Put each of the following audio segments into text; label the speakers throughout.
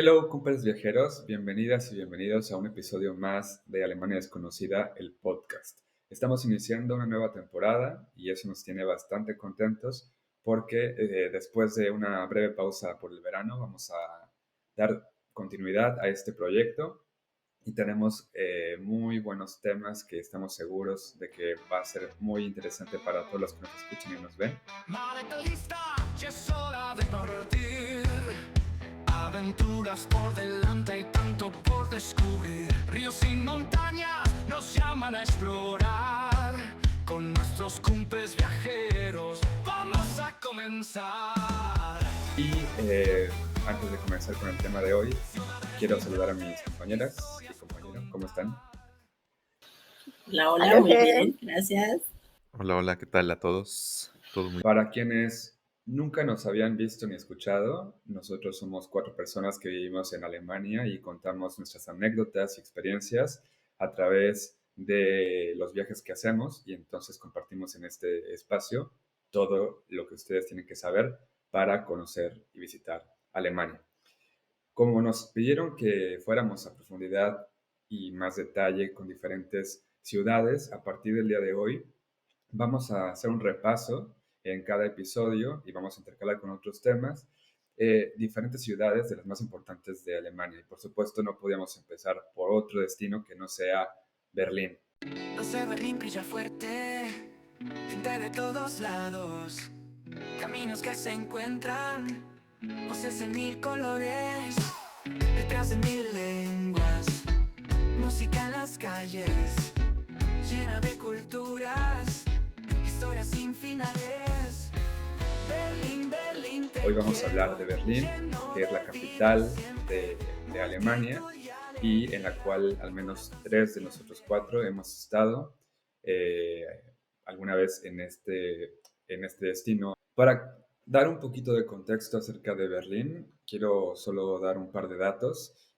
Speaker 1: Hello, cumples viajeros, bienvenidas y bienvenidos a un episodio más de Alemania Desconocida, el podcast. Estamos iniciando una nueva temporada y eso nos tiene bastante contentos porque después de una breve pausa por el verano vamos a dar continuidad a este proyecto y tenemos muy buenos temas que estamos seguros de que va a ser muy interesante para todos los que nos escuchan y nos ven.
Speaker 2: Maleta lista, ya es hora de partir. Aventuras por delante y tanto por descubrir. Ríos y montañas nos llaman a explorar. Con nuestros cumples viajeros vamos a comenzar.
Speaker 1: Y antes de comenzar con el tema de hoy, quiero saludar a mis compañeras y compañeros. ¿Cómo están?
Speaker 3: Hola, hola,
Speaker 4: Hola,
Speaker 3: muy
Speaker 4: Fer.
Speaker 3: bien, gracias.
Speaker 4: Hola, hola, ¿qué tal a todos? Todo muy
Speaker 1: Para quienes nunca nos habían visto ni escuchado, nosotros somos 4 personas que vivimos en Alemania y contamos nuestras anécdotas y experiencias a través de los viajes que hacemos y entonces compartimos en este espacio todo lo que ustedes tienen que saber para conocer y visitar Alemania. Como nos pidieron que fuéramos a profundidad y más detalle con diferentes ciudades, a partir del día de hoy vamos a hacer un repaso en cada episodio y vamos a intercalar con otros temas diferentes ciudades de las más importantes de Alemania. Y por supuesto no podíamos empezar por otro destino que no sea Berlín.
Speaker 2: Desde Berlín brilla fuerte, gente de todos lados. Caminos que se encuentran, voces en mil colores. Letras en mil lenguas, música en las calles, llena de culturas, historias sin finales. Berlín, Berlín, te
Speaker 1: Hoy vamos a
Speaker 2: quiero,
Speaker 1: hablar de Berlín,
Speaker 2: lleno
Speaker 1: que es la
Speaker 2: de
Speaker 1: capital
Speaker 2: vida, siempre
Speaker 1: de Alemania y en la cual al menos 3 de nosotros 4 hemos estado eh, alguna vez en este destino. Para dar un poquito de contexto acerca de Berlín, quiero solo dar un par de datos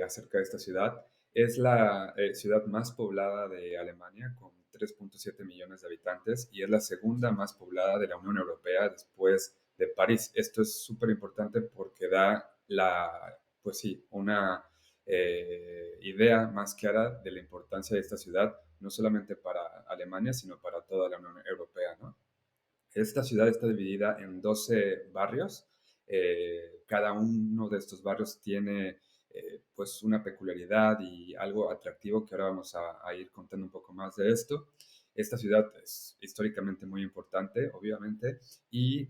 Speaker 1: acerca de esta ciudad. Es la ciudad más poblada de Alemania, con 3.7 millones de habitantes, y es la segunda más poblada de la Unión Europea después de París. Esto es súper importante porque da pues sí, una idea más clara de la importancia de esta ciudad, no solamente para Alemania, sino para toda la Unión Europea, ¿no? Esta ciudad está dividida en 12 barrios. Cada uno de estos barrios tiene pues una peculiaridad y algo atractivo que ahora vamos a ir contando un poco más de esto. Esta ciudad es históricamente muy importante, obviamente, y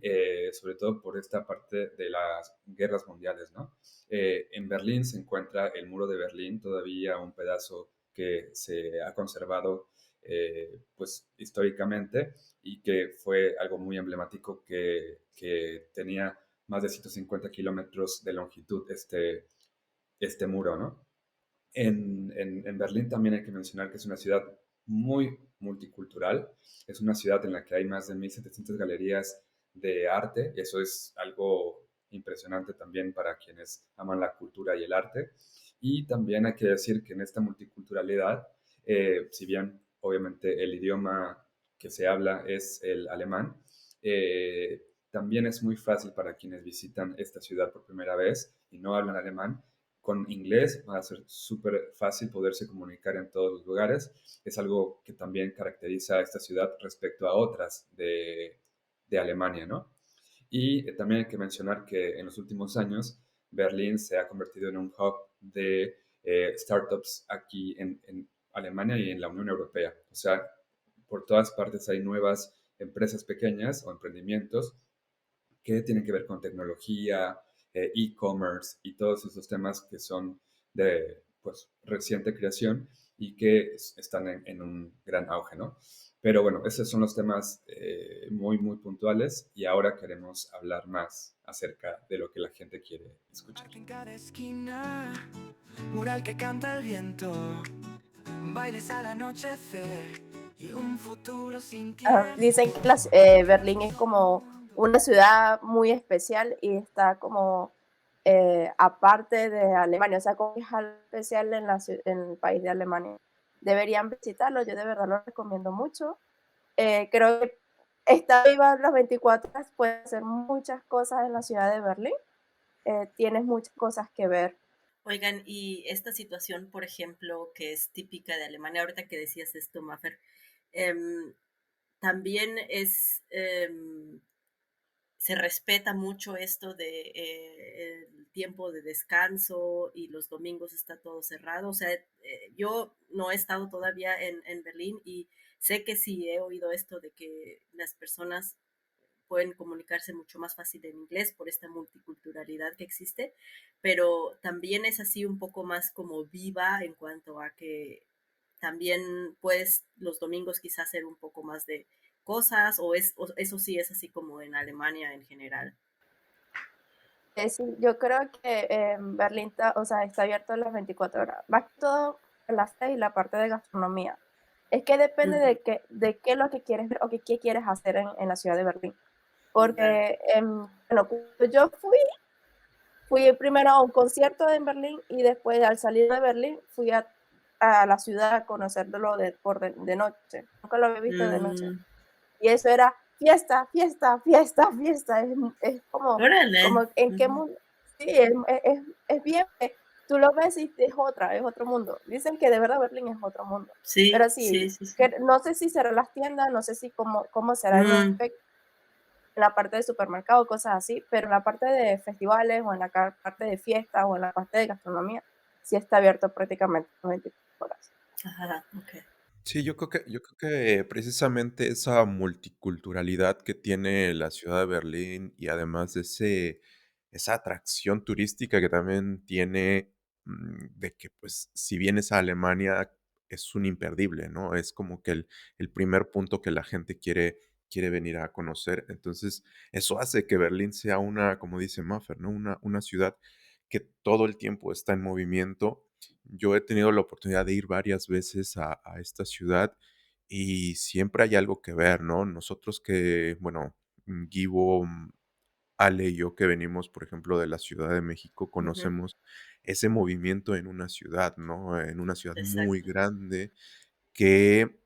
Speaker 1: sobre todo por esta parte de las guerras mundiales, ¿no? En Berlín se encuentra el muro de Berlín, todavía un pedazo que se ha conservado pues históricamente y que fue algo muy emblemático que tenía más de 150 kilómetros de longitud este muro, ¿no? En Berlín también hay que mencionar que es una ciudad muy multicultural, es una ciudad en la que hay más de 1.700 galerías de arte, y eso es algo impresionante también para quienes aman la cultura y el arte. Y también hay que decir que en esta multiculturalidad, si bien obviamente el idioma que se habla es el alemán, también es muy fácil para quienes visitan esta ciudad por primera vez y no hablan alemán. Con inglés va a ser súper fácil poderse comunicar en todos los lugares. Es algo que también caracteriza a esta ciudad respecto a otras de Alemania, ¿no? Y también hay que mencionar que en los últimos años Berlín se ha convertido en un hub de startups aquí en Alemania y en la Unión Europea. O sea, por todas partes hay nuevas empresas pequeñas o emprendimientos que tienen que ver con tecnología, e-commerce y todos esos temas que son de pues, reciente creación y que están en un gran auge, ¿no? Pero bueno, esos son los temas muy, muy puntuales y ahora queremos hablar más acerca de lo que la gente quiere escuchar.
Speaker 2: en cada esquina, mural que canta el viento, bailes al anochecer y un futuro sin tiempo.
Speaker 3: Dicen que Berlín es como una ciudad muy especial y está como aparte de Alemania, o sea, como es algo especial en el país de Alemania. Deberían visitarlo, yo de verdad lo recomiendo mucho. Creo que está viva las 24 horas, puede hacer muchas cosas en la ciudad de Berlín. tienes muchas cosas que ver.
Speaker 5: Oigan, y esta situación, por ejemplo, que es típica de Alemania, ahorita que decías esto, Mafer, em, también se respeta mucho esto de el tiempo de descanso y los domingos está todo cerrado. O sea, yo no he estado todavía en Berlín y sé que sí he oído esto de que las personas pueden comunicarse mucho más fácil en inglés por esta multiculturalidad que existe, pero también es así un poco más como viva en cuanto a que también puedes los domingos quizás hacer un poco más de cosas o eso sí es así como en Alemania en general.
Speaker 3: Sí, yo creo que Berlín o sea, está abierto las 24 horas. Más que todo en la fe y la parte de gastronomía. Es que depende
Speaker 5: Ujú,
Speaker 3: de qué es lo que quieres ver o qué quieres hacer en la ciudad de Berlín.
Speaker 5: vale.
Speaker 3: Porque, bueno, cuando yo fui primero a un concierto en Berlín y después al salir de Berlín fui a la ciudad a conocerlo de noche. Nunca lo había visto de noche.
Speaker 5: Mm,
Speaker 3: Y eso era fiesta, fiesta, fiesta, fiesta. Es
Speaker 5: órale.
Speaker 3: como en qué
Speaker 5: Ujú.
Speaker 3: mundo. Sí, es bien. Tú lo ves y es otro mundo. Dicen que de verdad Berlín es otro mundo.
Speaker 5: Sí,
Speaker 3: Pero
Speaker 5: sí,
Speaker 3: sí,
Speaker 5: sí, sí.
Speaker 3: que no sé si serán las tiendas, no sé si cómo será
Speaker 5: Mm,
Speaker 3: en la parte de supermercado, cosas así, pero en la parte de festivales o en la parte de fiestas o en la parte de gastronomía, sí está abierto prácticamente 24 horas.
Speaker 5: ajá, ok.
Speaker 4: Sí, yo creo que precisamente esa multiculturalidad que tiene la ciudad de Berlín y además de esa atracción turística que también tiene, de que, pues, si vienes a Alemania es un imperdible, ¿no? Es como que el primer punto que la gente quiere venir a conocer. Entonces, eso hace que Berlín sea una, como dice Mafer, ¿no? Una ciudad que todo el tiempo está en movimiento. Yo he tenido la oportunidad de ir varias veces a esta ciudad y siempre hay algo que ver, ¿no? Nosotros que, bueno, Guivo, Ale y yo que venimos, por ejemplo, de la Ciudad de México,
Speaker 5: Ujú,
Speaker 4: conocemos ese movimiento en una ciudad, ¿no? En una ciudad muy
Speaker 5: exacto.
Speaker 4: grande que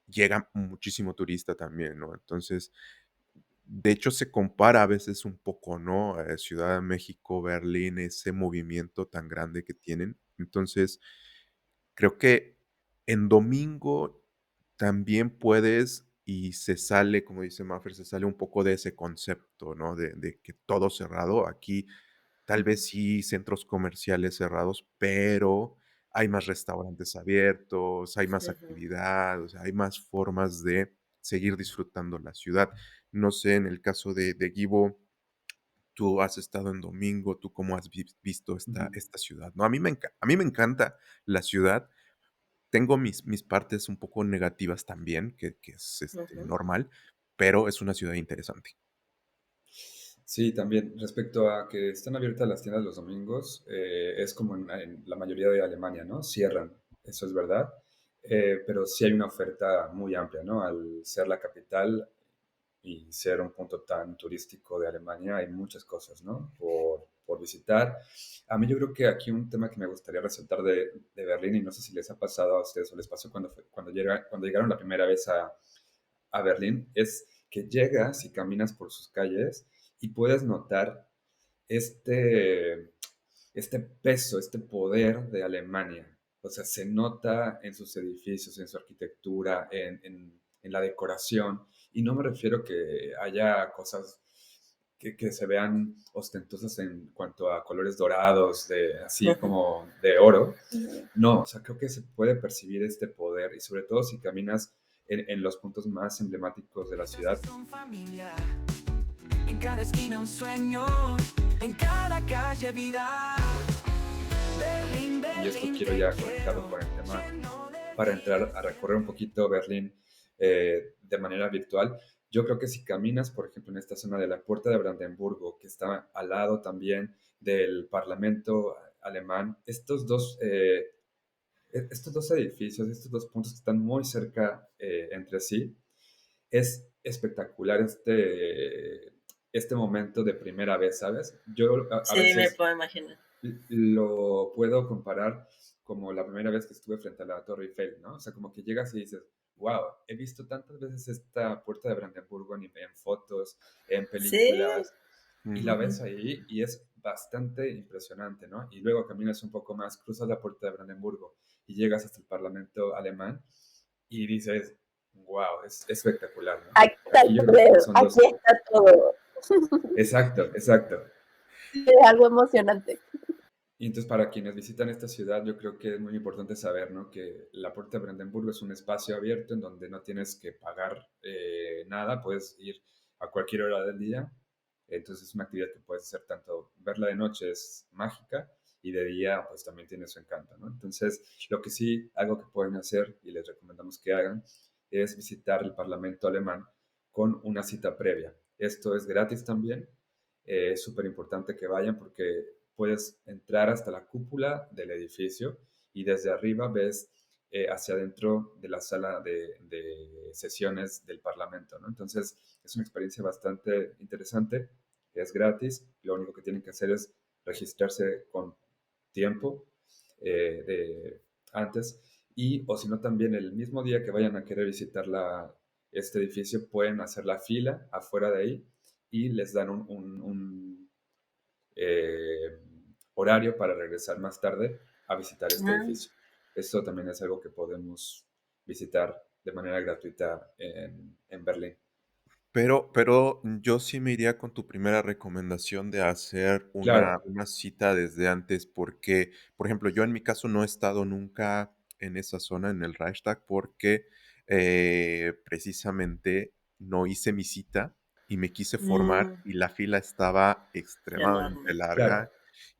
Speaker 4: llega muchísimo turista también, ¿no? Entonces, de hecho, se compara a veces un poco, ¿no? Ciudad de México, Berlín, ese movimiento tan grande que tienen. Entonces, creo que en domingo también puedes y se sale, como dice Maffer, se sale un poco de ese concepto, ¿no? De que todo cerrado. Aquí tal
Speaker 5: Ujú,
Speaker 4: vez sí centros comerciales cerrados, pero hay más restaurantes abiertos, hay más
Speaker 5: ujú.
Speaker 4: actividad, o sea, hay más formas de seguir disfrutando la ciudad. No sé, en el caso de Givo, tú has estado en domingo, ¿tú cómo has visto esta,
Speaker 1: Ujú.
Speaker 4: esta ciudad? No, a mí me encanta la ciudad. Tengo mis partes un poco negativas también, que es
Speaker 5: Ujú,
Speaker 4: normal, pero es una ciudad interesante.
Speaker 1: Sí, también respecto a que están abiertas las tiendas los domingos, es como en la mayoría de Alemania, ¿no? Cierran, eso es verdad, pero sí hay una oferta muy amplia, ¿no? Al ser la capital y ser un punto tan turístico de Alemania, hay muchas cosas, ¿no? Por visitar. A mí yo creo que aquí un tema que me gustaría resaltar de Berlín, y no sé si les ha pasado a ustedes o les pasó cuando llegaron la primera vez a Berlín, es que llegas y caminas por sus calles y puedes notar este, este peso, este poder de Alemania. O sea, se nota en sus edificios, en su arquitectura, en la decoración. Y no me refiero que haya cosas que se vean ostentosas en cuanto a colores dorados, así
Speaker 5: ujú.
Speaker 1: como de oro.
Speaker 3: Ujú.
Speaker 1: No, o sea, creo que se puede percibir este poder y sobre todo si caminas en los puntos más emblemáticos de la
Speaker 2: Cosas que
Speaker 1: ciudad.
Speaker 2: son familia, en cada esquina un sueño, en cada calle vida. Berlín,
Speaker 1: Y esto
Speaker 2: Berlín,
Speaker 1: quiero
Speaker 2: te
Speaker 1: ya conectarlo
Speaker 2: quiero,
Speaker 1: con el tema
Speaker 2: lleno de
Speaker 1: para entrar a
Speaker 2: vida.
Speaker 1: recorrer un poquito Berlín de manera virtual. Yo creo que si caminas, por ejemplo, en esta zona de la Puerta de Brandenburgo, que está al lado también del Parlamento alemán, estos dos edificios, estos dos puntos que están muy cerca entre sí, es espectacular este momento de primera vez, ¿sabes? Yo a
Speaker 5: Sí, me
Speaker 1: veces
Speaker 5: puedo imaginar.
Speaker 1: lo puedo comparar como la primera vez que estuve frente a la Torre Eiffel, ¿no? O sea, como que llegas y dices, wow, he visto tantas veces esta puerta de Brandenburgo en fotos, en
Speaker 5: Sí,
Speaker 1: películas, y la
Speaker 4: Ujú.
Speaker 1: ves ahí y es bastante impresionante, ¿no? Y luego caminas un poco más, cruzas la puerta de Brandenburgo y llegas hasta el Parlamento alemán y dices, wow, es espectacular, ¿no?
Speaker 3: Aquí está el
Speaker 1: Aquí yo creo que
Speaker 3: poder,
Speaker 1: son
Speaker 3: aquí
Speaker 1: dos.
Speaker 3: está todo.
Speaker 1: Exacto, exacto.
Speaker 3: Sí, es algo emocionante.
Speaker 1: Y entonces para quienes visitan esta ciudad, yo creo que es muy importante saber, ¿no? Que la Puerta de Brandenburgo es un espacio abierto en donde no tienes que pagar nada, puedes ir a cualquier hora del día. Entonces es una actividad que puedes hacer tanto, verla de noche es mágica y de día pues también tiene su encanto, ¿no? Entonces lo que sí, algo que pueden hacer y les recomendamos que hagan es visitar el Parlamento alemán con una cita previa. Esto es gratis también, es súper importante que vayan porque puedes entrar hasta la cúpula del edificio y desde arriba ves hacia adentro de la sala de sesiones del Parlamento, ¿no? Entonces es una experiencia bastante interesante, es gratis, lo único que tienen que hacer es registrarse con tiempo antes y o si no también el mismo día que vayan a querer visitar este edificio pueden hacer la fila afuera de ahí y les dan un eh, horario para regresar más tarde a visitar este
Speaker 5: Ah,
Speaker 1: edificio. Esto también es algo que podemos visitar de manera gratuita en Berlín.
Speaker 4: Pero yo sí me iría con tu primera recomendación de hacer una
Speaker 1: Claro,
Speaker 4: una cita desde antes, porque, por ejemplo, yo en mi caso no he estado nunca en esa zona, en el Reichstag, porque, precisamente no hice mi cita y me quise formar,
Speaker 5: mm,
Speaker 4: y la fila estaba extremadamente
Speaker 5: enorme.
Speaker 4: larga,
Speaker 1: claro,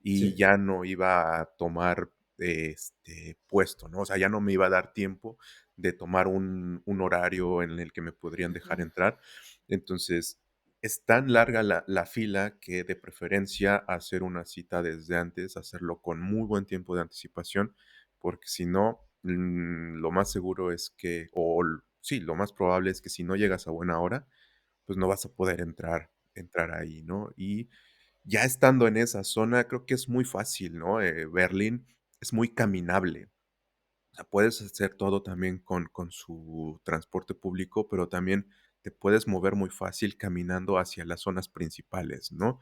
Speaker 4: y
Speaker 1: sí.
Speaker 4: ya no iba a tomar, puesto, ¿no? O sea, ya no me iba a dar tiempo de tomar un horario en el que me podrían dejar
Speaker 5: Ujú.
Speaker 4: entrar. Entonces, es tan larga la fila que de preferencia hacer una cita desde antes, hacerlo con muy buen tiempo de anticipación, porque si no, lo más seguro es que, sí, lo más probable es que si no llegas a buena hora, pues no vas a poder entrar ahí, ¿no? Y ya estando en esa zona, creo que es muy fácil, ¿no? Berlín es muy caminable. O sea, puedes hacer todo también con su transporte público, pero también te puedes mover muy fácil caminando hacia las zonas principales, ¿no?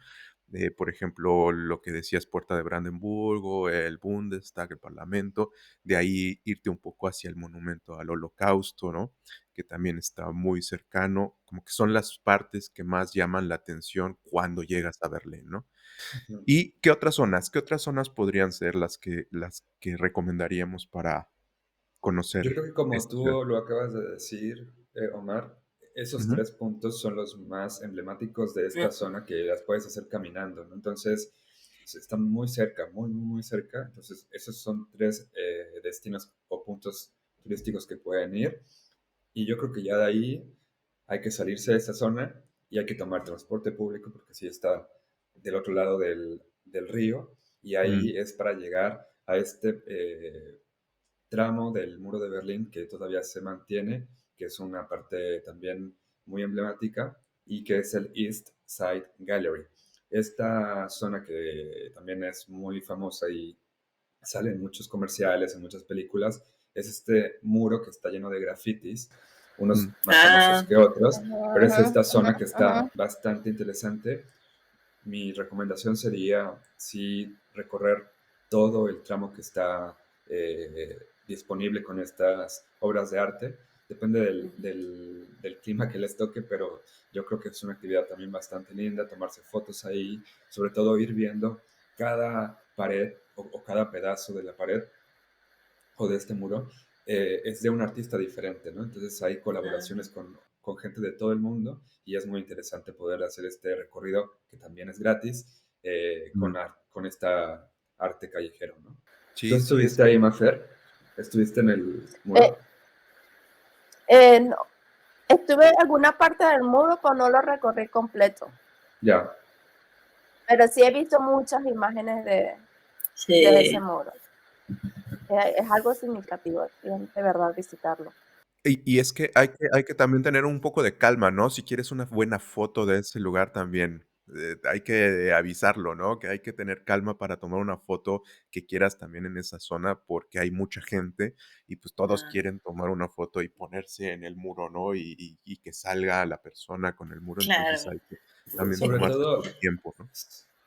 Speaker 4: Por ejemplo, lo que decías, Puerta de Brandenburgo, el Bundestag, el Parlamento, de ahí irte un poco hacia el monumento al Holocausto, ¿no? Que también está muy cercano, como que son las partes que más llaman la atención cuando llegas a Berlín, ¿no?
Speaker 1: Ujú.
Speaker 4: ¿Y qué otras zonas? ¿Qué otras zonas podrían ser las que recomendaríamos para
Speaker 1: Yo
Speaker 4: conocer
Speaker 1: creo que como
Speaker 4: esta ciudad?
Speaker 1: tú lo acabas de decir, Omar, esos
Speaker 4: Ujú,
Speaker 1: tres puntos son los más emblemáticos de esta
Speaker 5: Ujú.
Speaker 1: zona que las puedes hacer caminando, ¿no? Entonces, están muy cerca, muy, muy, muy cerca. Entonces, esos son tres destinos o puntos turísticos que pueden ir. Y yo creo que ya de ahí hay que salirse de esa zona y hay que tomar transporte público porque sí está del otro lado del río y
Speaker 4: mm,
Speaker 1: ahí es para llegar a este tramo del muro de Berlín que todavía se mantiene, que es una parte también muy emblemática y que es el East Side Gallery. Esta zona que también es muy famosa y sale en muchos comerciales, en muchas películas, es este muro que está lleno de grafitis,
Speaker 4: mm,
Speaker 1: unos más famosos
Speaker 5: Ah,
Speaker 1: que otros,
Speaker 3: Ujú,
Speaker 1: pero es
Speaker 3: ujú,
Speaker 1: esta
Speaker 3: ujú,
Speaker 1: zona que
Speaker 3: ujú.
Speaker 1: está bastante interesante. Mi recomendación sería, sí, recorrer todo el tramo que está disponible con estas obras de arte. Depende
Speaker 5: ujú.
Speaker 1: del clima que les toque, pero yo creo que es una actividad también bastante linda, tomarse fotos ahí, sobre todo ir viendo cada pared o cada pedazo de la pared o de este muro es de un artista diferente, ¿no? Entonces hay colaboraciones
Speaker 5: Ah,
Speaker 1: con gente de todo el mundo y es muy interesante poder hacer este recorrido, que también es gratis,
Speaker 4: mm.
Speaker 1: con esta arte callejero, ¿no? ¿Tú
Speaker 4: Sí, sí,
Speaker 1: estuviste ahí, Mafer? ¿Estuviste en el
Speaker 3: Eh,
Speaker 1: muro?
Speaker 3: no, estuve en alguna parte del muro, pero no lo recorrí completo.
Speaker 1: Ya.
Speaker 3: Pero sí he visto muchas imágenes de ese
Speaker 5: sí.
Speaker 3: muro. Es algo significativo, de verdad, visitarlo.
Speaker 4: Y es que hay que también tener un poco de calma, ¿no? Si quieres una buena foto de ese lugar también, hay que avisarlo, ¿no? Que hay que tener calma para tomar una foto que quieras también en esa zona, porque hay mucha gente y, pues, todos
Speaker 5: Ah,
Speaker 4: quieren tomar una foto y ponerse en el muro, ¿no? Y que salga la persona con el muro, entonces
Speaker 5: claro.
Speaker 4: también
Speaker 1: Sobre
Speaker 4: tomarse
Speaker 1: todo,
Speaker 4: su tiempo, ¿no?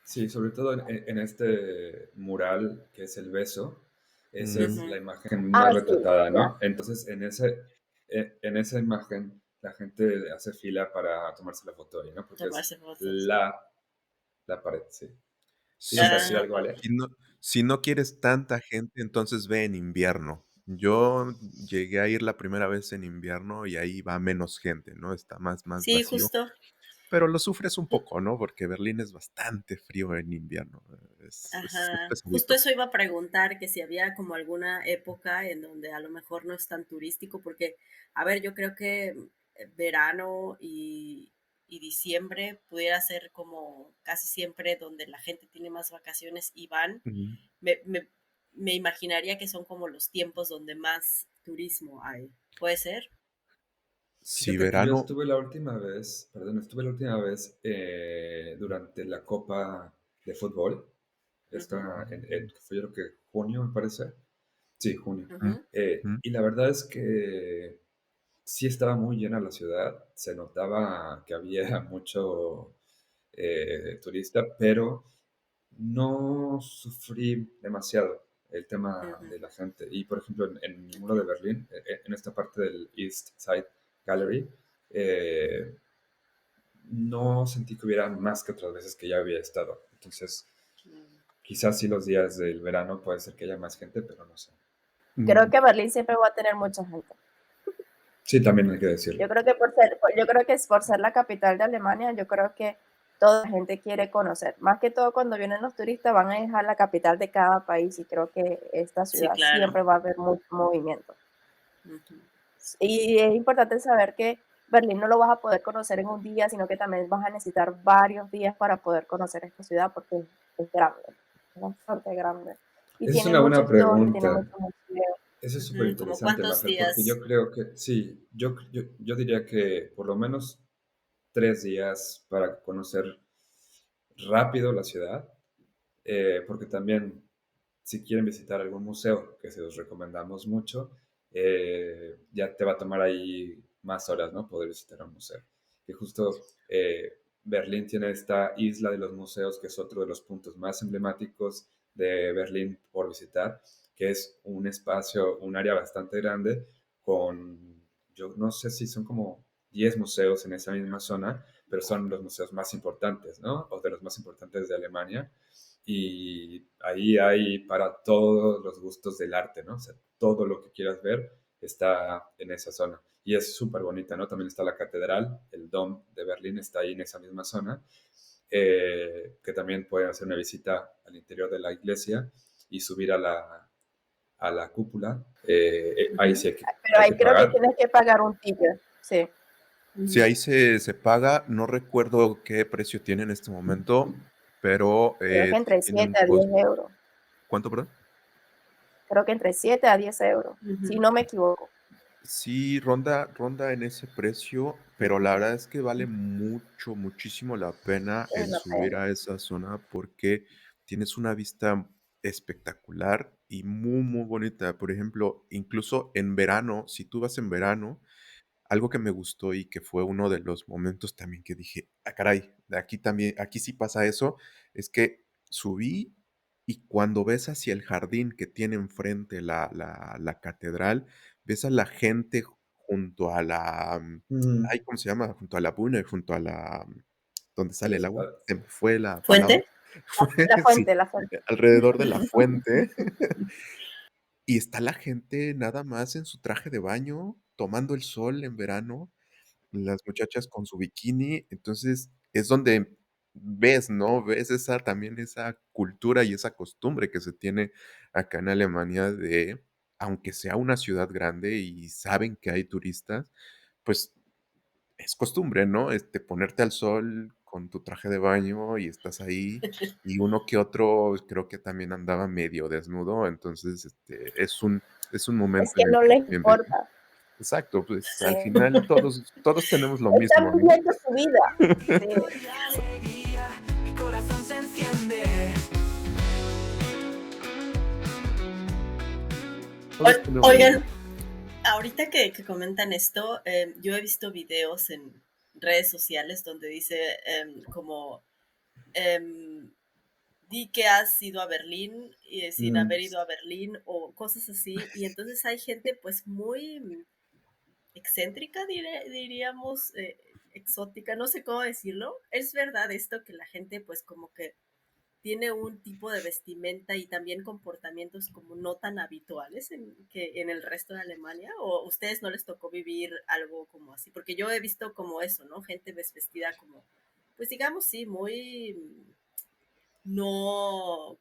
Speaker 1: sí, sobre todo en este mural que es el beso, esa es
Speaker 4: Mm,
Speaker 5: Ujú.
Speaker 1: la imagen
Speaker 3: Ah,
Speaker 1: más
Speaker 3: sí,
Speaker 1: retratada,
Speaker 3: ya.
Speaker 1: ¿no? Entonces, en esa imagen, la gente hace fila para tomarse la foto ahí, ¿no? Porque es
Speaker 5: Tomarse fotos.
Speaker 1: la, la pared, sí. ¿Sí vas a decir
Speaker 4: sí,
Speaker 5: Ah,
Speaker 1: algo, Ale?
Speaker 4: si no, si no quieres tanta gente, entonces ve en invierno. Yo llegué a ir la primera vez en invierno y ahí va menos gente, ¿no? Está más
Speaker 5: sí,
Speaker 4: vacío,
Speaker 5: justo.
Speaker 4: pero lo sufres un poco, ¿no? Porque Berlín es bastante frío en invierno, es
Speaker 5: Ajá, justo
Speaker 4: pesadito.
Speaker 5: eso iba a preguntar, que si había como alguna época en donde a lo mejor no es tan turístico, porque, a ver, yo creo que verano y diciembre pudiera ser como casi siempre donde la gente tiene más vacaciones y van.
Speaker 4: Ujú.
Speaker 5: Me, me, me imaginaría que son como los tiempos donde más turismo hay. ¿Puede ser?
Speaker 4: Si
Speaker 1: Fíjate que yo
Speaker 4: verano,
Speaker 1: estuve la última vez, perdón, estuve la última vez durante la Copa de Fútbol,
Speaker 5: Ujú,
Speaker 1: esta, que fue yo creo que junio, me parece. Sí, junio.
Speaker 4: ujú,
Speaker 5: ujú,
Speaker 4: ujú,
Speaker 1: Y la verdad es que sí estaba muy llena la ciudad, se notaba que había mucho turista, pero no sufrí demasiado el tema
Speaker 5: ujú.
Speaker 1: de la gente. Y por ejemplo, en el muro de Berlín, en esta parte del East Side Gallery, eh, no sentí que hubiera más que otras veces que ya había estado. Entonces,
Speaker 5: Mm.
Speaker 1: quizás sí los días del verano puede ser que haya más gente, pero no sé.
Speaker 3: Creo
Speaker 4: mm,
Speaker 3: que Berlín siempre va a tener mucha gente.
Speaker 1: Sí, también hay que decirlo.
Speaker 3: Yo creo que es por ser la capital de Alemania, yo creo que toda la gente quiere conocer. Más que todo cuando vienen los turistas van a dejar la capital de cada país y creo que esta
Speaker 5: Sí,
Speaker 3: ciudad
Speaker 5: claro.
Speaker 3: siempre va a haber mucho movimiento.
Speaker 5: Ujú.
Speaker 3: Y es importante saber que Berlín no lo vas a poder conocer en un día, sino que también vas a necesitar varios días para poder conocer esta ciudad porque es grande, es bastante grande. Y
Speaker 1: Esa es
Speaker 3: tiene
Speaker 1: una
Speaker 3: mucha
Speaker 1: buena
Speaker 3: historia, tiene
Speaker 1: pregunta.
Speaker 3: mucho museo.
Speaker 1: Eso es súper
Speaker 5: Ujú, ¿como
Speaker 1: interesante,
Speaker 5: cuántos
Speaker 1: Mafer, porque yo
Speaker 5: días?
Speaker 1: creo que sí, yo diría que por lo menos 3 días para conocer rápido la ciudad, porque también si quieren visitar algún museo, que se los recomendamos mucho, ya te va a tomar ahí más horas, ¿no? Poder visitar un museo. Que justo Berlín tiene esta isla de los museos, que es otro de los puntos más emblemáticos de Berlín por visitar, que es un espacio, un área bastante grande con, yo no sé si son como 10 museos en esa misma zona, pero son los museos más importantes, ¿no? O de los más importantes de Alemania. Y ahí hay para todos los gustos del arte, ¿no? O sea, todo lo que quieras ver está en esa zona. Y es súper bonita, ¿no? También está la catedral, el Dom de Berlín está ahí en esa misma zona, que también pueden hacer una visita al interior de la iglesia y subir a la cúpula. Ahí
Speaker 5: Ujú,
Speaker 1: sí
Speaker 3: Pero
Speaker 1: hay
Speaker 3: ahí
Speaker 1: que
Speaker 3: creo que
Speaker 1: pagar.
Speaker 3: tienes que pagar un ticket, sí.
Speaker 4: si
Speaker 5: ujú.
Speaker 4: ahí se paga, no recuerdo qué precio tiene en este momento, pero
Speaker 3: Creo que
Speaker 4: sí
Speaker 3: entre
Speaker 4: tiene un
Speaker 3: 7 a 10
Speaker 4: costo.
Speaker 3: euros.
Speaker 4: ¿Cuánto, perdón?
Speaker 3: Creo que entre 7 a 10 euros, si
Speaker 5: Ujú.
Speaker 3: no me equivoco.
Speaker 4: Sí, ronda en ese precio, pero la verdad es que vale mucho, muchísimo la pena
Speaker 3: Es
Speaker 4: el
Speaker 3: la
Speaker 4: subir
Speaker 3: pena.
Speaker 4: a esa zona porque tienes una vista espectacular y muy bonita. Por ejemplo, incluso en verano, si tú vas en verano, algo que me gustó y que fue uno de los momentos también que dije: "Ah, caray, de aquí también aquí sí pasa eso", es que subí y cuando ves hacia el jardín que tiene enfrente la catedral, ves a la gente junto a la,
Speaker 1: Mm,
Speaker 4: ay, ¿cómo se llama? Junto a la Bühne, junto a la, donde
Speaker 1: a
Speaker 4: sale el
Speaker 1: las
Speaker 4: agua,
Speaker 1: espadas.
Speaker 4: se me fue la palabra.
Speaker 5: ¿Fuente?
Speaker 4: Fue
Speaker 3: La
Speaker 4: sí,
Speaker 3: fuente, la fuente.
Speaker 4: alrededor de la fuente. Y está la gente nada más en su traje de baño, tomando el sol en verano, las muchachas con su bikini. Entonces, es donde ves, ¿no? Ves esa también esa cultura y esa costumbre que se tiene acá en Alemania de, aunque sea una ciudad grande y saben que hay turistas, pues es costumbre, ¿no? Ponerte al sol con tu traje de baño y estás ahí, y uno que otro creo que también andaba medio desnudo, entonces, es un
Speaker 3: Es
Speaker 4: momento
Speaker 3: que
Speaker 4: en el
Speaker 3: no
Speaker 4: que
Speaker 3: les
Speaker 4: también ves, ¿no?
Speaker 3: importa.
Speaker 4: Exacto, pues,
Speaker 3: Sí.
Speaker 4: al final todos tenemos lo
Speaker 3: Están
Speaker 4: mismo, ¿no?
Speaker 3: viviendo su vida. Sí.
Speaker 2: Y alegría, mi corazón se enciende.
Speaker 4: Todos tenemos lo
Speaker 5: Oigan,
Speaker 4: mismo.
Speaker 5: ahorita que comentan esto, yo he visto videos en redes sociales donde dice como em, di que has ido a Berlín sin
Speaker 1: Mm,
Speaker 5: haber ido a Berlín o cosas así. Y entonces hay gente pues muy excéntrica, diríamos, exótica, no sé cómo decirlo. Es verdad esto que la gente pues como que tiene un tipo de vestimenta y también comportamientos como no tan habituales que en el resto de Alemania, o ustedes no les tocó vivir algo como así, porque yo he visto como eso, ¿no? Gente vestida como, pues digamos, sí, muy no,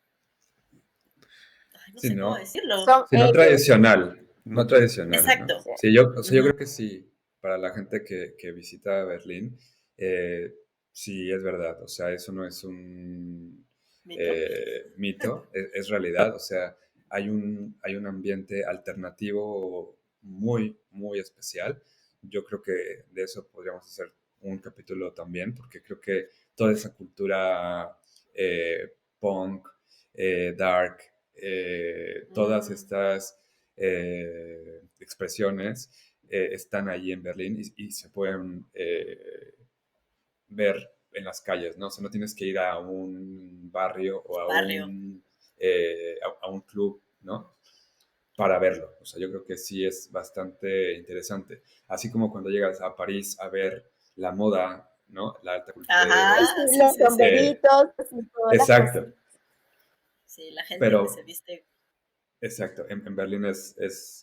Speaker 5: ay, no
Speaker 1: sí,
Speaker 5: sé cómo
Speaker 1: no.
Speaker 5: decirlo.
Speaker 3: Son
Speaker 1: Sí, no
Speaker 3: ellos.
Speaker 1: tradicional, no
Speaker 4: No,
Speaker 1: tradicional, ¿no?
Speaker 5: Exacto.
Speaker 3: Sí.
Speaker 1: Sí, yo, o sea, yo
Speaker 5: Ujú.
Speaker 1: creo que sí, para la gente que visita Berlín, sí es verdad, o sea, eso no es un
Speaker 5: Mito.
Speaker 1: mito, es realidad, o sea, hay un ambiente alternativo muy, muy especial. Yo creo que de eso podríamos hacer un capítulo también, porque creo que toda esa cultura punk, dark, todas
Speaker 5: Mm,
Speaker 1: estas expresiones están ahí en Berlín y se pueden ver en las calles, ¿no? O sea, no tienes que ir a un barrio o
Speaker 5: barrio.
Speaker 1: a un club, ¿no? Para verlo. O sea, yo creo que sí es bastante interesante. Así como cuando llegas a París a ver la moda, ¿no? La alta cultura.
Speaker 3: Ay, sí,
Speaker 5: Ajá, sí,
Speaker 3: los
Speaker 5: sí, sí.
Speaker 3: sombreritos y todas las
Speaker 1: Exacto,
Speaker 3: cositas.
Speaker 5: Sí, la gente que se
Speaker 1: pero
Speaker 5: viste.
Speaker 1: exacto, en Berlín es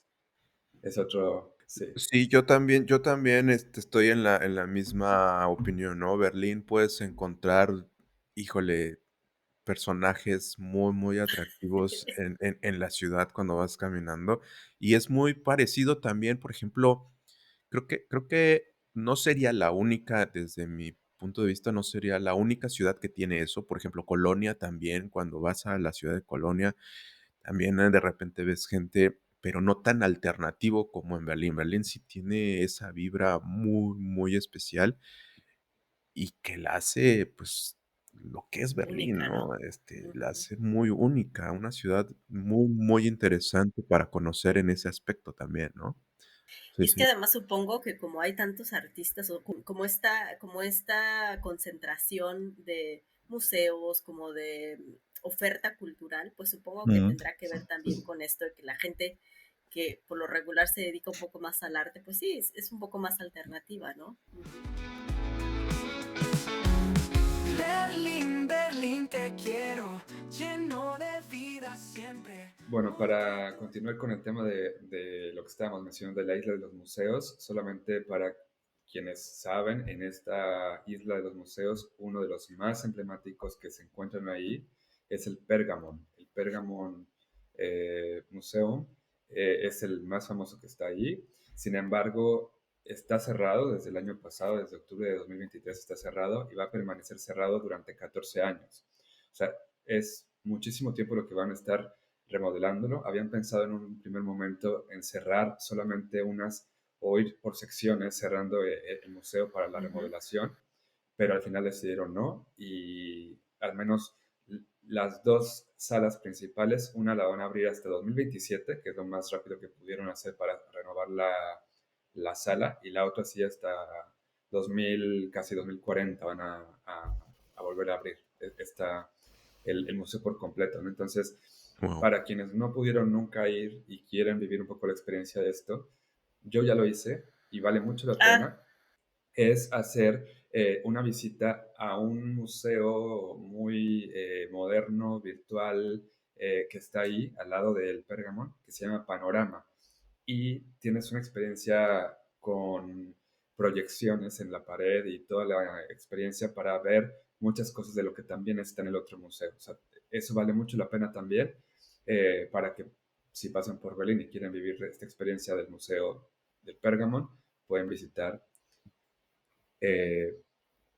Speaker 1: otro, sí.
Speaker 4: sí, yo también estoy en la misma opinión, ¿no? Berlín puedes encontrar, híjole, personajes muy, muy atractivos en la ciudad cuando vas caminando. Y es muy parecido también, por ejemplo, creo que no sería la única, desde mi punto de vista, no sería la única ciudad que tiene eso. Por ejemplo, Colonia también, cuando vas a la ciudad de Colonia, también de repente ves gente, pero no tan alternativo como en Berlín. Berlín sí tiene esa vibra muy, muy especial y que la hace, pues, lo que es Berlín,
Speaker 5: Única, ¿no?
Speaker 4: ¿no? La
Speaker 5: Ujú.
Speaker 4: hace muy única, una ciudad muy, muy interesante para conocer en ese aspecto también, ¿no?
Speaker 5: Y
Speaker 4: Sí,
Speaker 5: es que
Speaker 4: sí.
Speaker 5: además supongo que como hay tantos artistas o como esta concentración de museos, como de oferta cultural, pues supongo que
Speaker 4: Ujú.
Speaker 5: tendrá que ver también con esto de que la gente que por lo regular se dedica un poco más al arte, pues sí, es un poco más alternativa, ¿no? Ujú.
Speaker 2: Berlín, Berlín, te quiero, lleno de vida siempre.
Speaker 1: Bueno, para continuar con el tema de lo que estábamos mencionando de la isla de los museos, solamente para quienes saben, en esta isla de los museos, uno de los más emblemáticos que se encuentran ahí es el Pergamon. El Pergamon Museum es el más famoso que está ahí. Sin embargo, está cerrado desde el año pasado, desde octubre de 2023 está cerrado y va a permanecer cerrado durante 14 años. O sea, es muchísimo tiempo lo que van a estar remodelándolo. Habían pensado en un primer momento en cerrar solamente unas o ir por secciones cerrando el museo para la
Speaker 5: Ujú.
Speaker 1: remodelación, pero al final decidieron no y al menos las dos salas principales, una la van a abrir hasta 2027, que es lo más rápido que pudieron hacer para renovar la sala, y la otra sí hasta 2000, casi 2040 van a volver a abrir el museo por completo, ¿no? Entonces,
Speaker 4: Wow.
Speaker 1: para quienes no pudieron nunca ir y quieren vivir un poco la experiencia de esto, yo ya lo hice y vale mucho la
Speaker 5: Ah,
Speaker 1: pena, es hacer una visita a un museo muy moderno, virtual, que está ahí al lado del Pergamon, que se llama Panorama. Y tienes una experiencia con proyecciones en la pared y toda la experiencia para ver muchas cosas de lo que también está en el otro museo. O sea, eso vale mucho la pena también para que si pasan por Berlín y quieren vivir esta experiencia del museo del Pergamon, pueden visitar eh,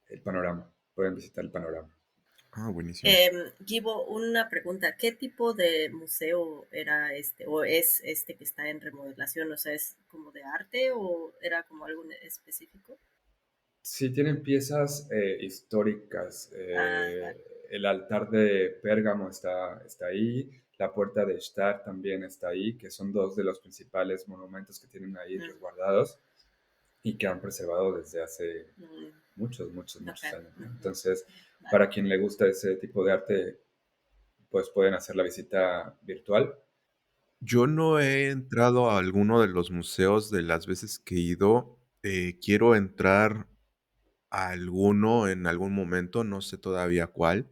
Speaker 1: el panorama, pueden visitar el panorama.
Speaker 4: Ah, buenísimo.
Speaker 5: Givo, una pregunta. ¿Qué tipo de museo era este o es este que está en remodelación? O sea, ¿es como de arte o era como algo específico?
Speaker 1: Sí, tienen piezas históricas.
Speaker 5: Ah, vale.
Speaker 1: El altar de Pérgamo está ahí, la puerta de Ishtar también está ahí, que son dos de los principales monumentos que tienen ahí
Speaker 5: Mm.
Speaker 1: resguardados. y que han preservado desde hace
Speaker 5: Mm,
Speaker 1: muchos
Speaker 5: ajá,
Speaker 1: años, ¿no?
Speaker 5: ujú,
Speaker 1: Entonces,
Speaker 5: vale.
Speaker 1: para quien le gusta ese tipo de arte, pues pueden hacer la visita virtual.
Speaker 4: Yo no he entrado a alguno de los museos de las veces que he ido. Quiero entrar a alguno en algún momento, no sé todavía cuál,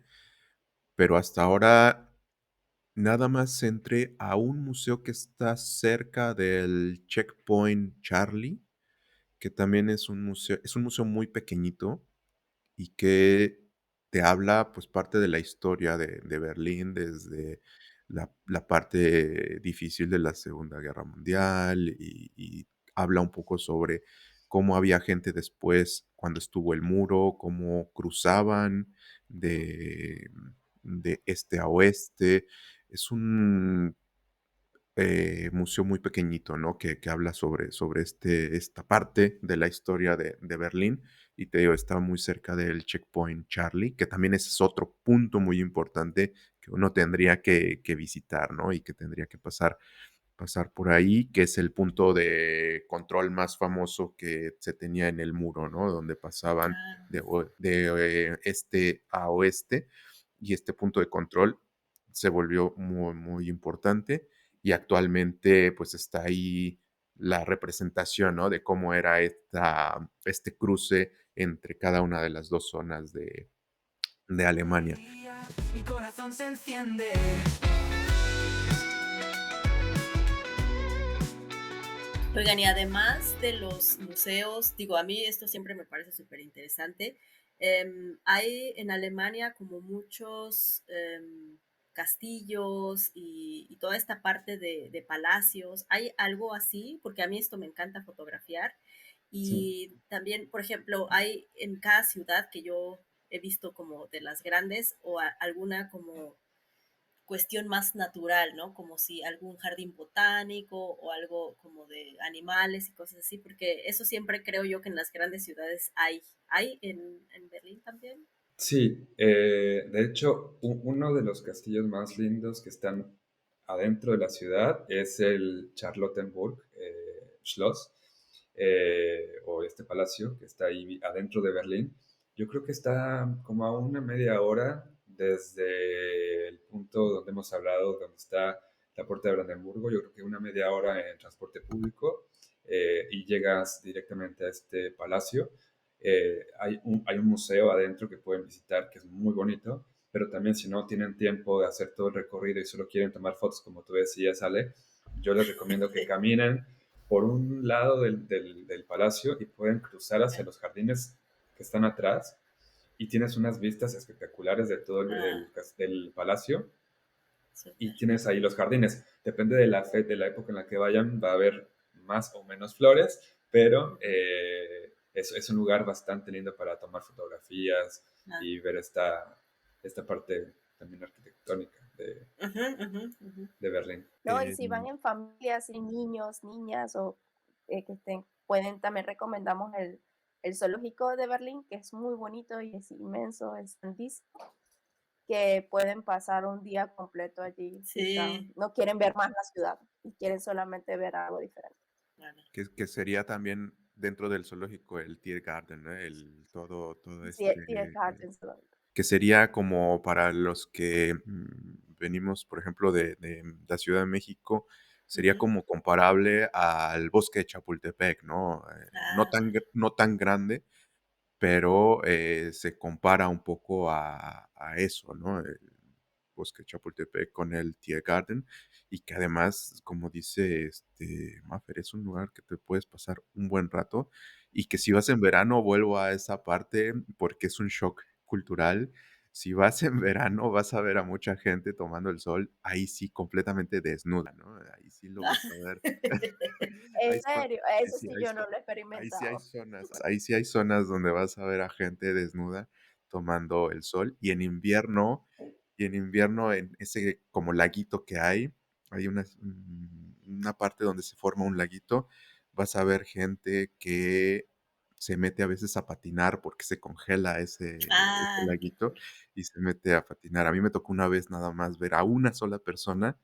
Speaker 4: pero hasta ahora nada más entré a un museo que está cerca del Checkpoint Charlie, que también es un museo muy pequeñito y que te habla, pues, parte de la historia de Berlín desde la parte difícil de la Segunda Guerra Mundial y habla un poco sobre cómo había gente después cuando estuvo el muro, cómo cruzaban de de este a oeste. Es un museo muy pequeñito, ¿no? Que habla sobre esta parte de la historia de Berlín, y te digo, está muy cerca del Checkpoint Charlie, que también ese es otro punto muy importante que uno tendría que visitar, ¿no? Y que tendría que pasar por ahí, que es el punto de control más famoso que se tenía en el muro, ¿no? Donde pasaban
Speaker 5: Ah,
Speaker 4: de este a oeste, y este punto de control se volvió muy, muy importante, y actualmente, pues, está ahí la representación, ¿no? De cómo era este cruce entre cada una de las 2 zonas de Alemania.
Speaker 2: Mi corazón se enciende.
Speaker 5: oigan, y además de los museos, digo, a mí esto siempre me parece súper interesante. Hay en Alemania como muchos castillos y toda esta parte de palacios. ¿Hay algo así? Porque a mí esto me encanta fotografiar.
Speaker 1: Sí,
Speaker 5: Y también, por ejemplo, hay en cada ciudad que yo he visto como de las grandes o alguna como cuestión más natural, ¿no? Como si algún jardín botánico o algo como de animales y cosas así, porque eso siempre creo yo que en las grandes ciudades hay. ¿Hay en Berlín también?
Speaker 1: sí. De hecho, uno de los castillos más lindos que están adentro de la ciudad es el Charlottenburg Schloss, o este palacio que está ahí adentro de Berlín. Yo creo que está como a una media hora desde el punto donde hemos hablado, donde está la Puerta de Brandenburgo. Yo creo que una media hora en transporte público, y llegas directamente a este palacio. Hay un museo adentro que pueden visitar que es muy bonito, pero también si no tienen tiempo de hacer todo el recorrido y solo quieren tomar fotos, como tú decías, Ale, yo les recomiendo que caminen por un lado del palacio y pueden cruzar hacia los jardines que están atrás, y tienes unas vistas espectaculares de todo
Speaker 5: Ah,
Speaker 1: del palacio, y
Speaker 5: súper.
Speaker 1: tienes ahí los jardines. Depende de la época en la que vayan, va a haber más o menos flores, pero es un lugar bastante lindo para tomar fotografías
Speaker 5: Ah,
Speaker 1: y ver esta parte también arquitectónica
Speaker 5: ujú, ujú, ujú.
Speaker 1: de Berlín.
Speaker 3: ¿No? Y si van en familias y niños, niñas o que estén, pueden, también recomendamos el zoológico de Berlín, que es muy bonito y es inmenso, es grandísimo, que pueden pasar un día completo allí si están,
Speaker 5: Sí,
Speaker 3: no quieren ver más la ciudad y quieren solamente ver algo diferente.
Speaker 5: vale.
Speaker 4: Que sería también dentro del zoológico el Tiergarten, ¿no? Todo
Speaker 3: Sí, tiene Garden Zoológico.
Speaker 4: que sería como para los que, venimos, por ejemplo, de la Ciudad de México, sería
Speaker 5: Ujú.
Speaker 4: como comparable al Bosque de Chapultepec, ¿no?
Speaker 5: Ah, vale.
Speaker 4: No tan grande, pero, se compara un poco a eso, ¿no? El Bosque de Chapultepec con el Tiergarten, y que además, como dice, Mafer, es un lugar que te puedes pasar un buen rato, y que si vas en verano, vuelvo a esa parte, porque es un shock cultural. Si vas en verano, vas a ver a mucha gente tomando el sol, ahí sí completamente desnuda, ¿no? Ahí sí lo vas a ver. Hay
Speaker 3: En
Speaker 4: zo
Speaker 3: serio,
Speaker 4: ahí
Speaker 3: eso
Speaker 4: sí
Speaker 3: sí
Speaker 4: hay
Speaker 3: yo
Speaker 4: zo
Speaker 3: no lo he experimentado.
Speaker 4: ahí sí hay zonas donde vas a ver a gente desnuda tomando el sol, y en invierno en ese como laguito que hay una parte donde se forma un laguito, vas a ver gente que se mete a veces a patinar porque se congela ese
Speaker 5: Ah, qué
Speaker 4: laguito
Speaker 5: cool.
Speaker 4: y se mete a patinar. A mí me tocó una vez nada más ver a una sola persona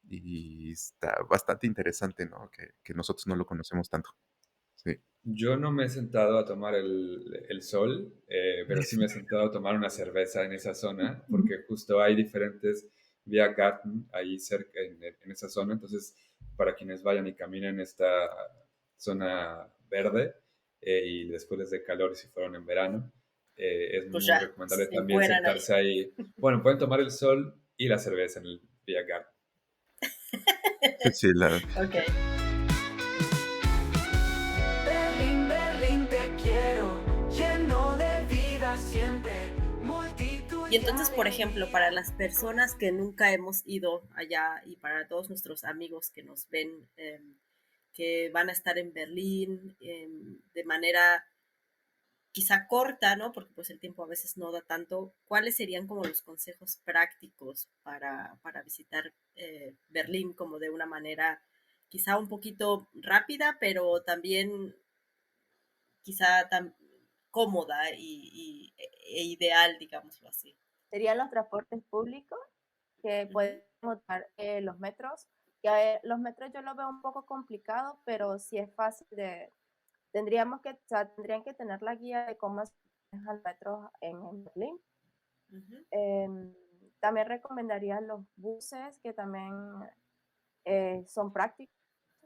Speaker 4: y está bastante interesante, ¿no? Que nosotros no lo conocemos tanto. Sí.
Speaker 1: Yo no me he sentado a tomar el sol, pero sí me he sentado a tomar una cerveza en esa zona, porque justo hay diferentes Biergarten ahí cerca en esa zona. Entonces, para quienes vayan y caminen esta zona verde y después les dé calor si fueron en verano, es
Speaker 5: Pues
Speaker 1: muy
Speaker 5: ya,
Speaker 1: recomendable
Speaker 5: se
Speaker 1: también
Speaker 5: encueran ahí.
Speaker 1: sentarse ahí. Bueno, pueden tomar el sol y la cerveza en el Biergarten.
Speaker 4: Sí, la
Speaker 5: Ok.
Speaker 2: Berlín, Berlín, te quiero, lleno de vida siempre, multitud
Speaker 5: Y entonces, por ejemplo, para las personas que nunca hemos ido allá y para todos nuestros amigos que nos ven, que van a estar en Berlín de manera quizá corta, ¿no? Porque pues el tiempo a veces no da tanto. ¿Cuáles serían como los consejos prácticos para visitar Berlín como de una manera quizá un poquito rápida, pero también quizá tan cómoda e ideal, digámoslo así?
Speaker 3: Serían los transportes públicos que
Speaker 5: Ujú.
Speaker 3: pueden usar los metros. Que los metros yo lo veo un poco complicado, pero sí es fácil de. O sea, tendrían que tener la guía de cómo se maneja el metro en Berlín.
Speaker 5: Ujú.
Speaker 3: Em, También recomendaría los buses, que también son prácticos.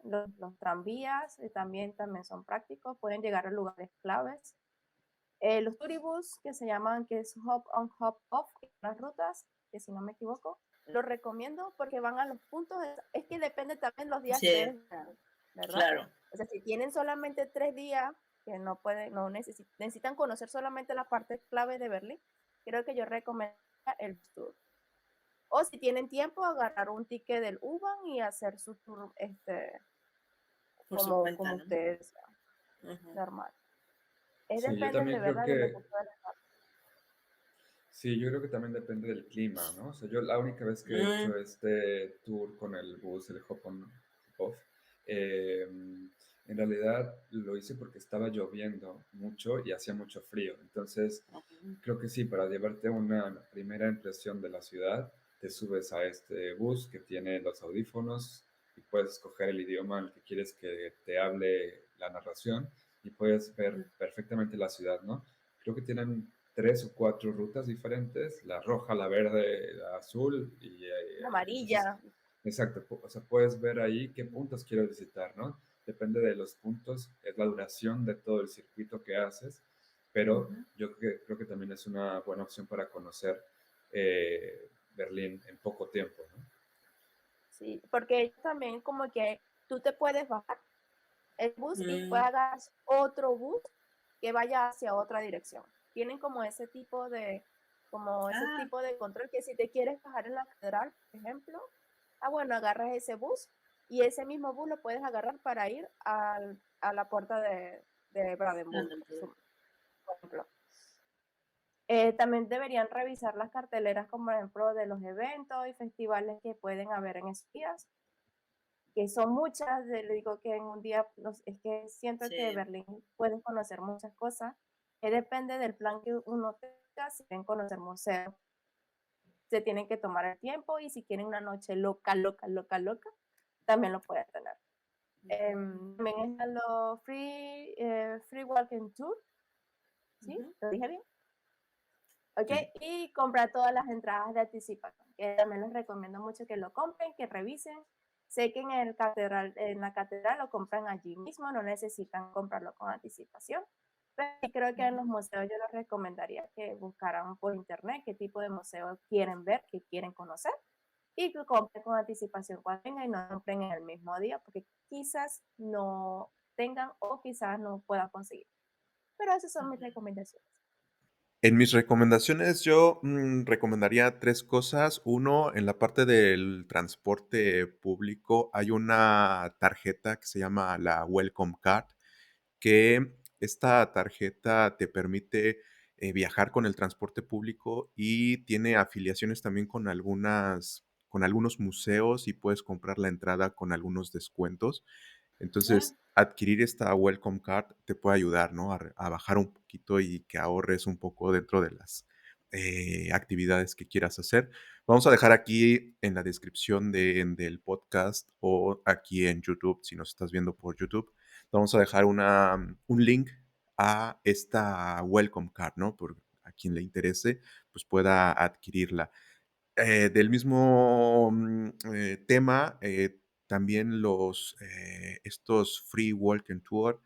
Speaker 3: Los tranvías también son prácticos, pueden llegar a lugares claves. Los turibus, que se llaman, que es hop on, hop off, las rutas, que si no me equivoco, los recomiendo porque van a los puntos. Es que depende también los días que
Speaker 5: Sí,
Speaker 3: ustedes vean, ¿verdad?
Speaker 5: claro.
Speaker 3: O sea, si tienen solamente 3 días, que no pueden, no necesitan conocer solamente la parte clave de Berlín, creo que yo recomendaría el tour. O si tienen tiempo, agarrar un ticket del U-Bahn y hacer su tour
Speaker 5: Por su cuenta,
Speaker 3: como
Speaker 5: ¿no?
Speaker 3: ustedes,
Speaker 5: Ujú.
Speaker 3: normal. Es
Speaker 1: Sí, yo
Speaker 3: depende de
Speaker 1: también creo
Speaker 3: verdad de lo que
Speaker 1: que
Speaker 3: puedan.
Speaker 1: Sí, yo creo que también depende del clima, ¿no? O sea, yo la única vez que he
Speaker 5: Mm,
Speaker 1: hecho este tour con el bus, el Hop on, Hop off, en realidad lo hice porque estaba lloviendo mucho y hacía mucho frío. Entonces,
Speaker 5: ujú.
Speaker 1: creo que sí, para llevarte una primera impresión de la ciudad, te subes a este bus que tiene los audífonos y puedes escoger el idioma en el que quieres que te hable la narración y puedes ver perfectamente la ciudad, ¿no? Creo que tienen 3 o 4 rutas diferentes, la roja, la verde, la azul, y
Speaker 3: La
Speaker 1: entonces,
Speaker 3: amarilla.
Speaker 1: exacto, o sea, puedes ver ahí qué puntos quiero visitar, ¿no? Depende de los puntos, es la duración de todo el circuito que haces, pero
Speaker 5: Ujú.
Speaker 1: yo creo que también es una buena opción para conocer Berlín en poco tiempo, ¿no?
Speaker 3: Sí, porque ellos también como que tú te puedes bajar el bus y
Speaker 5: Mm.
Speaker 3: puedes agarrar otro bus que vaya hacia otra dirección. Tienen como ese
Speaker 5: Ah,
Speaker 3: tipo de control que si te quieres bajar en la catedral, por ejemplo, bueno, agarras ese bus y ese mismo bus lo puedes agarrar para ir a la puerta de Brandenburg,
Speaker 5: Brandenburg.
Speaker 3: por ejemplo. También deberían revisar las carteleras, como por ejemplo de los eventos y festivales que pueden haber en esos días, que son muchas. Le digo que en un día, es que siento que
Speaker 5: Sí.
Speaker 3: Berlín pueden conocer muchas cosas, que depende del plan que uno tenga. Si quieren conocer museos, se tienen que tomar el tiempo, y si quieren una noche loca, loca, loca, loca, también lo pueden tener.
Speaker 5: Ujú,
Speaker 3: También están los free walking tour, ¿sí?
Speaker 5: ujú.
Speaker 3: ¿Lo dije bien? ¿Ok?
Speaker 1: Sí.
Speaker 3: Y comprar todas las entradas de anticipación, que también les recomiendo mucho que lo compren, que revisen. Sé que en la catedral lo compran allí mismo, no necesitan comprarlo con anticipación. Pero sí creo que en los
Speaker 5: Ujú.
Speaker 3: museos yo les recomendaría que buscaran por internet qué tipo de museo quieren ver, qué quieren conocer, y que compren con anticipación cuando vengan y no compren en el mismo día, porque quizás no tengan o quizás no puedan conseguir. Pero esas son mis recomendaciones.
Speaker 4: En mis recomendaciones, yo, recomendaría 3 cosas. Uno, en la parte del transporte público, hay una tarjeta que se llama la Welcome Card, que esta tarjeta te permite, viajar con el transporte público y tiene afiliaciones también con algunos museos y puedes comprar la entrada con algunos descuentos.
Speaker 5: Ah,
Speaker 4: Entonces, adquirir esta welcome card te puede ayudar, ¿no? A bajar un poquito y que ahorres un poco dentro de las actividades que quieras hacer. Vamos a dejar aquí en la descripción del podcast o aquí en YouTube, si nos estás viendo por YouTube, vamos a dejar un link a esta welcome card, ¿no? Por a quien le interese, pues pueda adquirirla. Del mismo tema, también estos free walk and tour,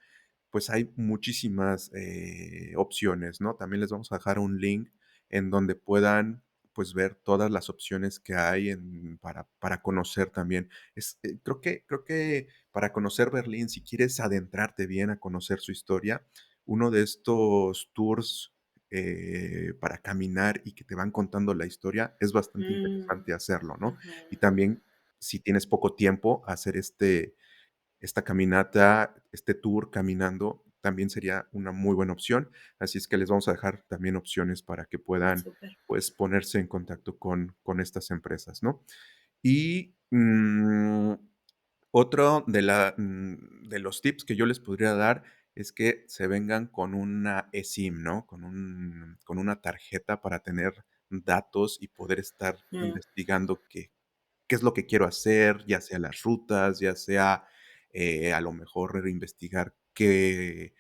Speaker 4: pues hay muchísimas opciones, ¿no? También les vamos a dejar un link en donde puedan pues ver todas las opciones que hay para conocer también. Creo que para conocer Berlín, si quieres adentrarte bien a conocer su historia, uno de estos tours para caminar y que te van contando la historia, es bastante
Speaker 5: Mm,
Speaker 4: interesante hacerlo, ¿no?
Speaker 5: ujú,
Speaker 4: Y también, si tienes poco tiempo, hacer esta caminata, este tour caminando, también sería una muy buena opción. Así es que les vamos a dejar también opciones para que puedan,
Speaker 5: súper.
Speaker 4: pues, ponerse en contacto con estas empresas, ¿no? Y, otro de los tips que yo les podría dar es que se vengan con una eSIM, ¿no? Con una tarjeta para tener datos y poder estar
Speaker 5: Mm,
Speaker 4: investigando qué es lo que quiero hacer, ya sea las rutas, ya sea, a lo mejor investigar qué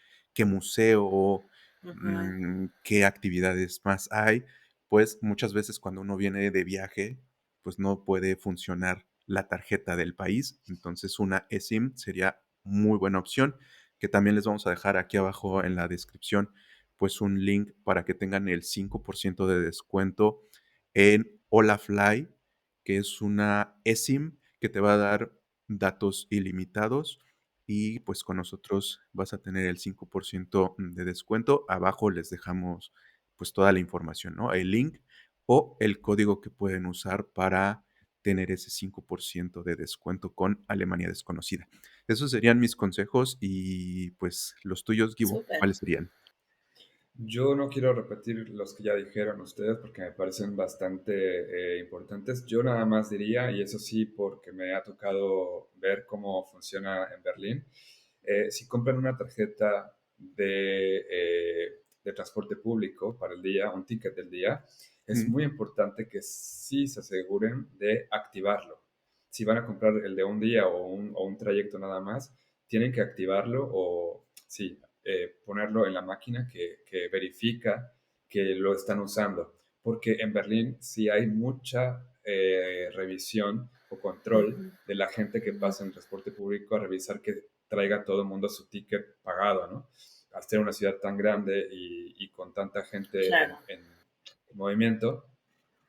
Speaker 4: museo,
Speaker 5: ujú,
Speaker 4: qué actividades más hay. Pues, muchas veces cuando uno viene de viaje, pues, no puede funcionar la tarjeta del país. Entonces, una eSIM sería muy buena opción, que también les vamos a dejar aquí abajo en la descripción, pues, un link para que tengan el 5% de descuento en Holafly, que es una eSIM que te va a dar datos ilimitados y, pues, con nosotros vas a tener el 5% de descuento. Abajo les dejamos, pues, toda la información, ¿no? El link o el código que pueden usar para tener ese 5% de descuento con Alemania Desconocida. Esos serían mis consejos y, pues, los tuyos, Gibo,
Speaker 5: súper.
Speaker 4: ¿cuáles serían?
Speaker 1: Yo no quiero repetir los que ya dijeron ustedes porque me parecen bastante importantes. Yo nada más diría, y eso sí porque me ha tocado ver cómo funciona en Berlín, si compran una tarjeta de transporte público para el día, un ticket del día, es
Speaker 4: Mm,
Speaker 1: muy importante que sí se aseguren de activarlo. Si van a comprar el de un día o un trayecto nada más, tienen que activarlo o sí, ponerlo en la máquina que verifica que lo están usando. Porque en Berlín sí hay mucha revisión o control
Speaker 5: Ujú,
Speaker 1: de la gente que
Speaker 5: ujú,
Speaker 1: pasa en transporte público a revisar que traiga todo el mundo su ticket pagado, ¿no? Al ser una ciudad tan grande y con tanta gente
Speaker 5: claro.
Speaker 1: en movimiento,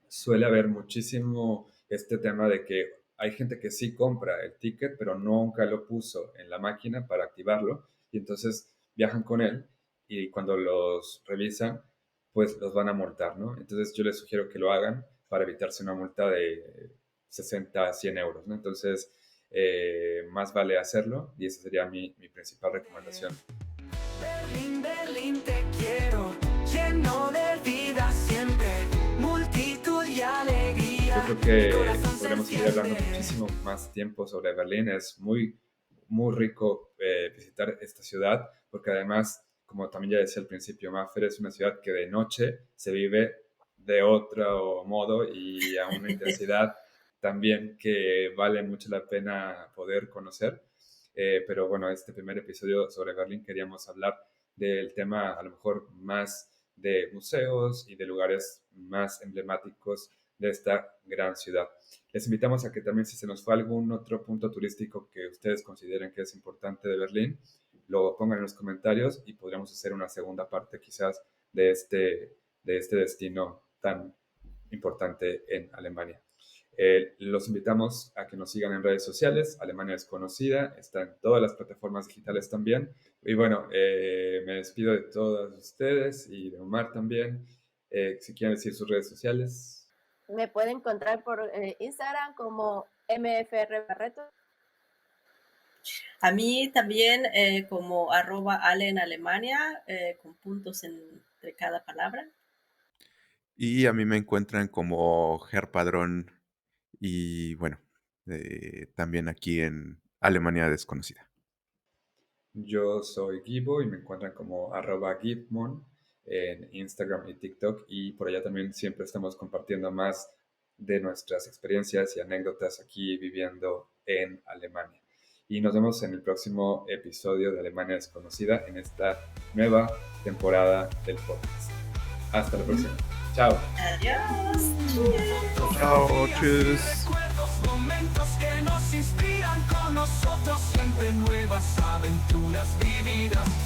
Speaker 1: suele haber muchísimo este tema de que hay gente que sí compra el ticket, pero nunca lo puso en la máquina para activarlo y entonces viajan con él y cuando los revisan, pues los van a multar, ¿no? Entonces yo les sugiero que lo hagan para evitarse una multa de 60 a 100 euros, ¿no? Entonces, más vale hacerlo y esa sería mi principal recomendación.
Speaker 2: Berlín, Berlín, te quiero, lleno de vida siempre, multitud y
Speaker 1: Yo
Speaker 2: alegría,
Speaker 1: creo
Speaker 2: mi
Speaker 1: que
Speaker 2: corazón se
Speaker 1: podremos seguir hablando
Speaker 2: enciende.
Speaker 1: muchísimo más tiempo sobre Berlín. Es muy rico visitar esta ciudad, porque además, como también ya decía al principio, Maffer es una ciudad que de noche se vive de otro modo y a una intensidad también que vale mucho la pena poder conocer. Pero bueno, este primer episodio sobre Berlín queríamos hablar del tema a lo mejor más de museos y de lugares más emblemáticos de esta gran ciudad. Les invitamos a que también si se nos fue algún otro punto turístico que ustedes consideren que es importante de Berlín, lo pongan en los comentarios y podríamos hacer una segunda parte quizás de este destino tan importante en Alemania. Los invitamos a que nos sigan en redes sociales. Alemania Desconocida está en todas las plataformas digitales también. Y bueno, me despido de todos ustedes y de Omar también. Si quieren decir sus redes sociales.
Speaker 3: Me pueden encontrar por Instagram como MFR Barreto.
Speaker 5: A mí también como @ale en Alemania, con puntos entre cada palabra.
Speaker 4: y a mí me encuentran como Ger Padrón y, bueno, también aquí en Alemania Desconocida.
Speaker 1: Yo soy Gibo y me encuentran como @gibmon en Instagram y TikTok y por allá también siempre estamos compartiendo más de nuestras experiencias y anécdotas aquí viviendo en Alemania. y nos vemos en el próximo episodio de Alemania Desconocida en esta nueva temporada del podcast. Hasta la próxima. Chao.
Speaker 5: Adiós.
Speaker 4: Chao, tschüss.
Speaker 2: Recuerdos, momentos que nos inspiran con nosotros, siempre nuevas aventuras vividas.